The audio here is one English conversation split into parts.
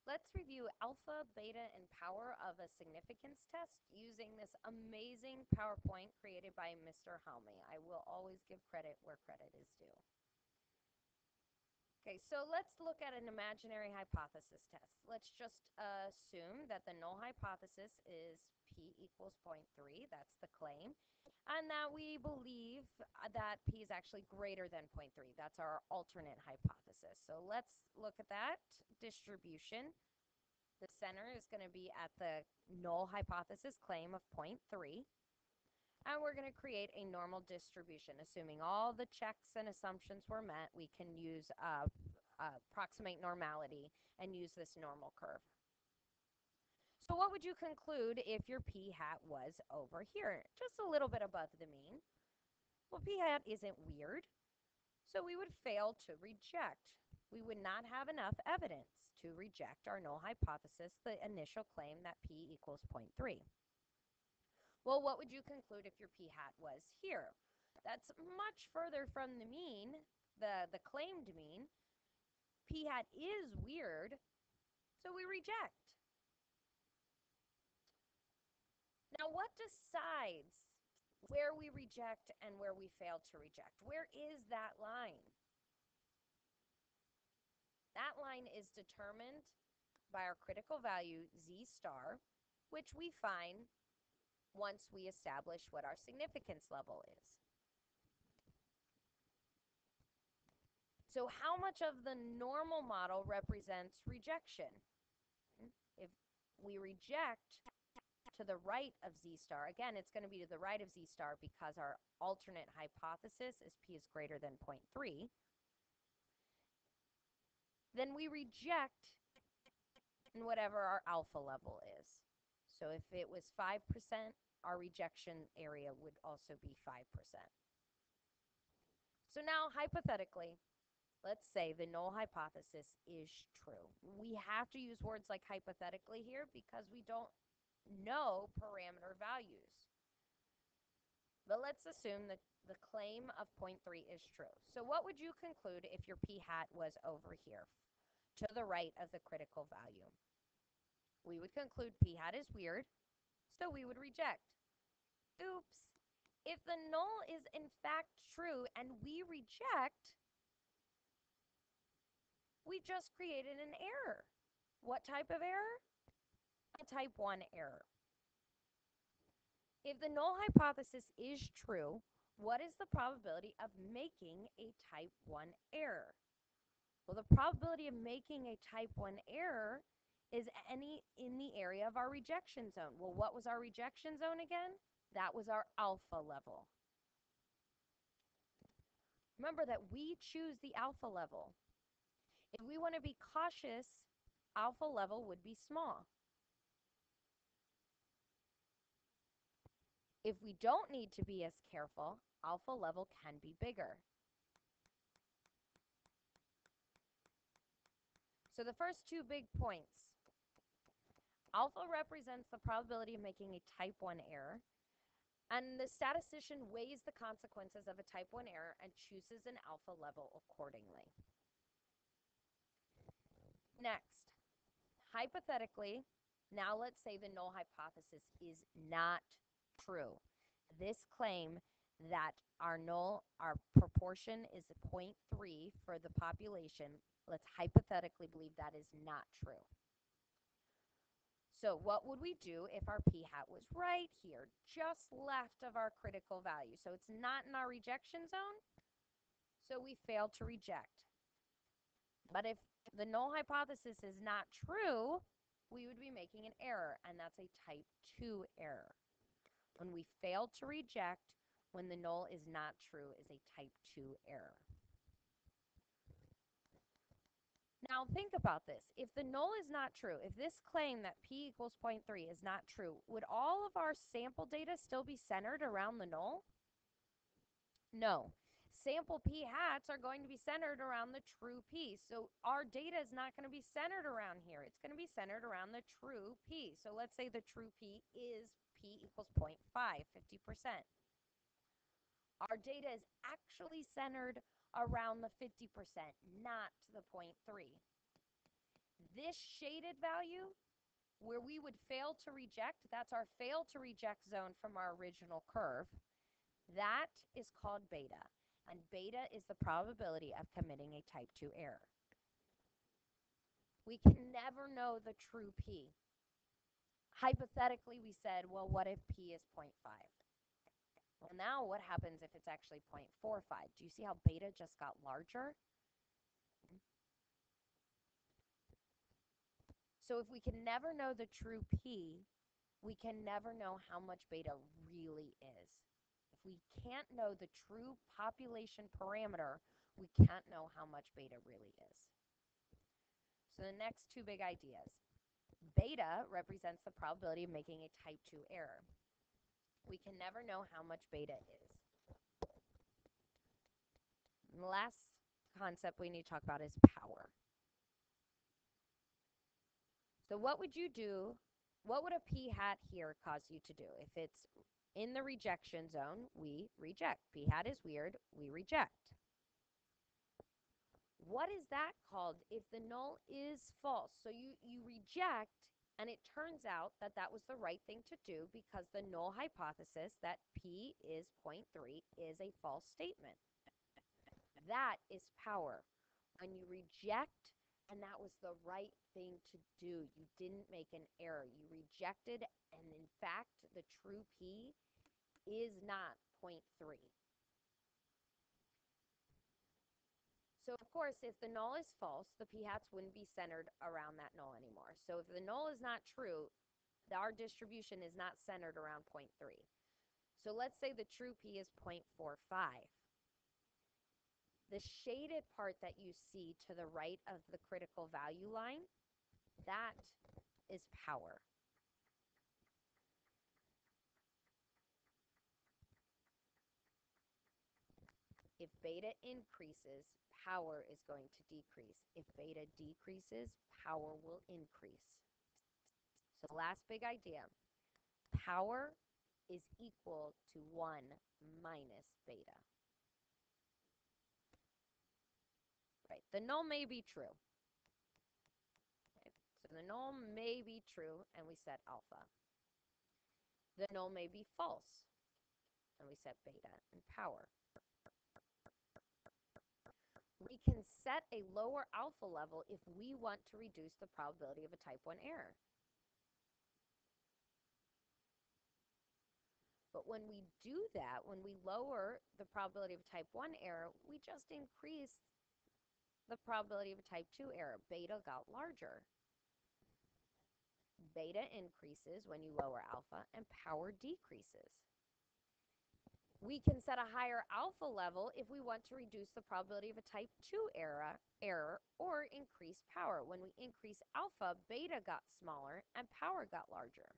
Let's review alpha, beta, and power of a significance test using this amazing PowerPoint created by Mr. Halme. I will always give credit where credit is due. Okay, so let's look at an imaginary hypothesis test. Let's just assume that the null hypothesis is p equals 0.3, that's the claim, and that we believe that p is actually greater than 0.3. That's our alternate hypothesis. So let's look at that distribution. The center is going to be at the null hypothesis claim of 0.3. And we're going to create a normal distribution. Assuming all the checks and assumptions were met, we can use approximate normality and use this normal curve. So what would you conclude if your p hat was over here, just a little bit above the mean? Well, p hat isn't weird, so we would fail to reject. We would not have enough evidence to reject our null hypothesis, the initial claim that p equals 0.3. Well, what would you conclude if your p hat was here? That's much further from the mean, the claimed mean. P hat is weird, so we reject. Now, what decides where we reject and where we fail to reject? Where is that line? That line is determined by our critical value z star, which we find once we establish what our significance level is. So how much of the normal model represents rejection? If we reject to the right of z star, again, it's going to be to the right of z star because our alternate hypothesis is p is greater than 0.3, then we reject in whatever our alpha level is. So if it was 5%, our rejection area would also be 5%. So now, hypothetically, let's say the null hypothesis is true. We have to use words like hypothetically here because we don't know parameter values. But let's assume that the claim of 0.3 is true. So what would you conclude if your p hat was over here to the right of the critical value? We would conclude p hat is weird, so we would reject. Oops. If the null is in fact true and we reject, we just created an error. What type of error? A type 1 error. If the null hypothesis is true, what is the probability of making a type 1 error? Well, the probability of making a type 1 error is any in the area of our rejection zone. Well, what was our rejection zone again? That was our alpha level. Remember that we choose the alpha level. If we want to be cautious, alpha level would be small. If we don't need to be as careful, alpha level can be bigger. So the first two big points. Alpha represents the probability of making a type 1 error, and the statistician weighs the consequences of a type 1 error and chooses an alpha level accordingly. Next, hypothetically, now let's say the null hypothesis is not true. This claim that our proportion is 0.3 for the population, let's hypothetically believe that is not true. So what would we do if our p hat was right here, just left of our critical value? So it's not in our rejection zone, so we fail to reject. But if the null hypothesis is not true, we would be making an error, and that's a type 2 error. When we fail to reject when the null is not true is a type 2 error. Now think about this. If the null is not true, if this claim that p equals 0.3 is not true, would all of our sample data still be centered around the null? No. Sample p hats are going to be centered around the true p. So our data is not going to be centered around here. It's going to be centered around the true p. So let's say the true p is p equals 0.5, 50%. Our data is actually centered around the 50%, not the 0.3. This shaded value, where we would fail to reject, that's our fail to reject zone from our original curve. That is called beta, and beta is the probability of committing a type 2 error. We can never know the true p. Hypothetically, we said, well, what if p is 0.5? Well, now what happens if it's actually 0.45? Do you see how beta just got larger? So if we can never know the true p, we can never know how much beta really is. If we can't know the true population parameter, we can't know how much beta really is. So the next two big ideas. Beta represents the probability of making a type 2 error. We can never know how much beta is. And the last concept we need to talk about is power. So what would you do? What would a p hat here cause you to do? If it's in the rejection zone, we reject. P hat is weird, we reject. What is that called if the null is false? So you reject, and it turns out that that was the right thing to do because the null hypothesis that p is 0.3 is a false statement. That is power. When you reject, and that was the right thing to do. You didn't make an error. You rejected, and in fact, the true p is not 0.3. So, of course, if the null is false, the p-hats wouldn't be centered around that null anymore. So if the null is not true, our distribution is not centered around 0.3. So let's say the true p is 0.45. The shaded part that you see to the right of the critical value line, that is power. If beta increases, power is going to decrease. If beta decreases, power will increase. So last big idea, power is equal to 1 minus beta. Right, the null may be true. Okay. So the null may be true, and we set alpha. The null may be false, and we set beta and power. We can set a lower alpha level if we want to reduce the probability of a type 1 error. But when we do that, when we lower the probability of a type 1 error, we just increase the probability of a type 2 error. Beta got larger. Beta increases when you lower alpha, and power decreases. We can set a higher alpha level if we want to reduce the probability of a type 2 error or increase power. When we increase alpha, beta got smaller and power got larger.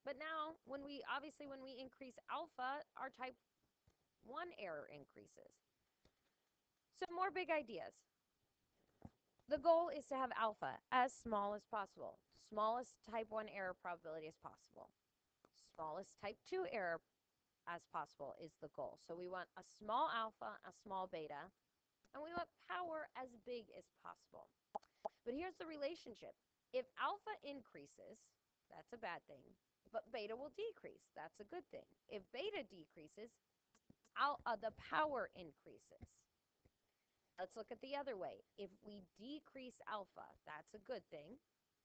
But now, when we increase alpha, our type 1 error increases. So more big ideas. The goal is to have alpha as small as possible. Smallest type 1 error probability as possible. Smallest type 2 error as possible is the goal. So we want a small alpha, a small beta, and we want power as big as possible. But here's the relationship. If alpha increases, that's a bad thing, but beta will decrease. That's a good thing. If beta decreases, the power increases. Let's look at the other way. If we decrease alpha, that's a good thing,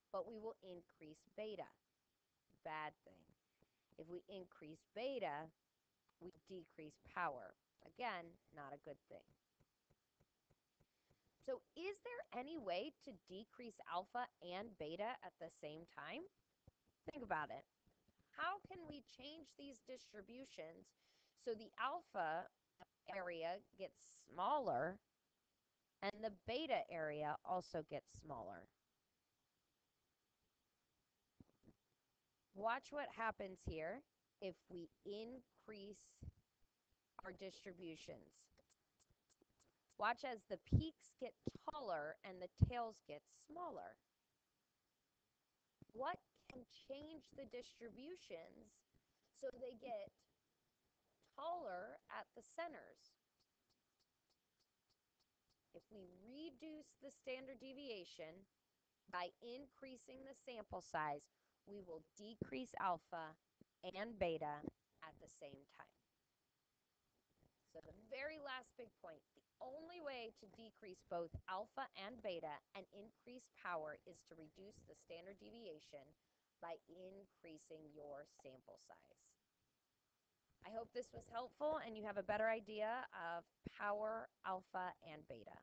but we will increase beta. Bad thing. If we increase beta, we decrease power. Again, not a good thing. So is there any way to decrease alpha and beta at the same time? Think about it. How can we change these distributions so the alpha area gets smaller and the beta area also gets smaller? Watch what happens here if we increase our distributions. Watch as the peaks get taller and the tails get smaller. What can change the distributions so they get taller at the centers? if we reduce the standard deviation by increasing the sample size, we will decrease alpha and beta at the same time. So the very last big point, the only way to decrease both alpha and beta and increase power is to reduce the standard deviation by increasing your sample size. I hope this was helpful and you have a better idea of power, alpha, and beta.